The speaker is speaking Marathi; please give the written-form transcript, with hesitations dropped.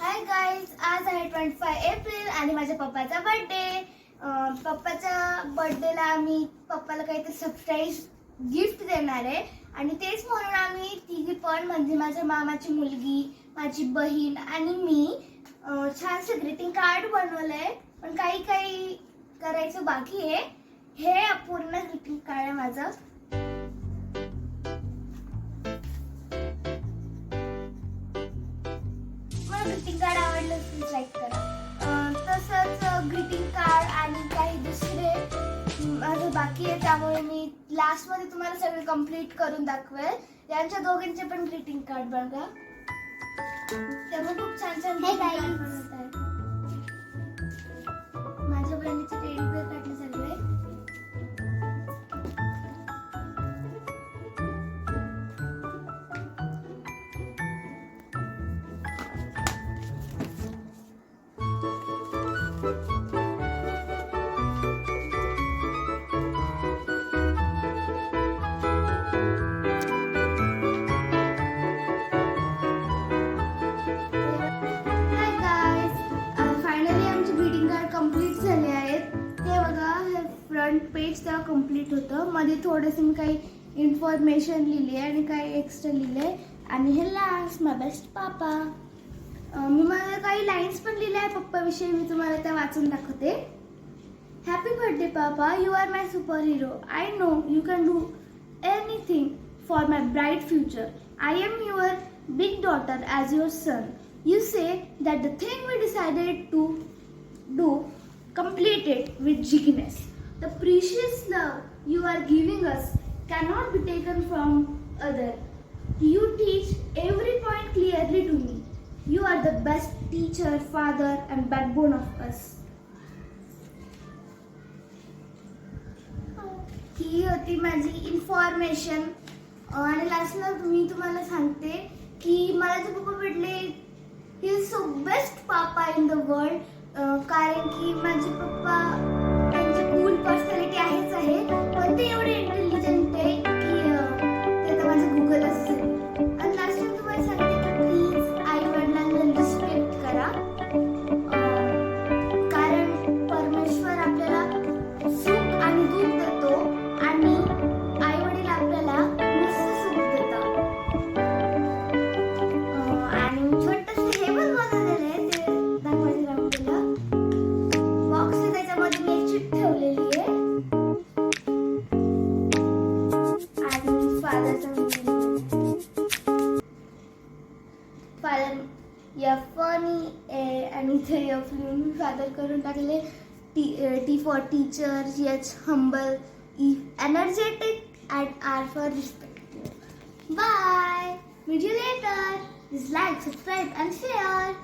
हाय गाईज, आज आहे 25 एप्रिल आणि माझ्या पप्पाचा बर्थडे. पप्पाच्या बर्थडेला आम्ही पप्पाला काहीतरी सरप्राईज गिफ्ट देणार आहे आणि तेच म्हणून आम्ही तिघी पण म्हणजे माझ्या मामाची मुलगी, माझी बहीण आणि मी छानसे ग्रीटिंग कार्ड बनवलंय. पण काही काही करायचं बाकी आहे. हे पूर्ण ग्रीटिंग कार्ड आहे माझं. ग्रीटिंग कार्ड आवडलं प्लीज लाईक करा. तसंच ग्रीटिंग कार्ड आणि काही दुसरे माझं बाकी आहे, त्यामुळे मी लास्टमध्ये तुम्हाला सगळे कंप्लीट करून दाखवेल. यांच्या दोघांचे पण ग्रीटिंग कार्ड बघा, त्यामुळे खूप छान छान बनवत आहे. माझ्या बहिणीचे टेडी बेअर काढले सगळे. कंप्लीट झाले आहेत. हे बघा, हे फ्रंट पेज तेव्हा कंप्लीट होतं. मध्ये थोडंसं मी काही इन्फॉर्मेशन लिहिली आहे आणि काही एक्स्ट्रा लिहिले आहे. आणि हे लास्ट माय बेस्ट पापा. मी मला काही लाईन्स पण लिहिल्या आहे पप्पाविषयी, मी तुम्हाला त्या वाचून दाखवते. Happy birthday papa, you are my super hero. I know you can do anything for my bright future. I am your big daughter as your son. You say that the thing we decided to do, complete it with jigness. The precious love you are giving us cannot be taken from other. You teach every point clearly to me. You are the best teacher, father and backbone of us. ही होती माझी इन्फॉर्मेशन. आणि लास्टला मी तुम्हाला सांगते की मला जे पप्पा भेटले, he is so best papa in the world. कारण की माझे पप्पा त्यांची कूल पर्सनॅलिटी आहेच आहे, पण ते एवढे इंटेलिजंट आहे की ते तर माझं गुगल असेल. आणि लास्ट टाइम तुम्हाला सांगते की प्लीज आई वडिलांना रिस्पेक्ट करा. कारण परमेश्वर आपल्याला सुख आणि दुःख देतो आणि आई वडील आपल्याला नुसतं सुख देतात. आणि छोटंसं हे पण बनवलेलं आहे, ते दाखवायचं राहून गेलं. बॉक्स आहे, त्याच्यामध्ये मी एक चिट ठेवलेली आहे आणि फादरचा फादर एफ आणि इथे एफ लिहून मी फादर करून टाकले. T for teacher, H humble, E energetic and R for respectful. Bye. Meet you later. Please like, subscribe and share.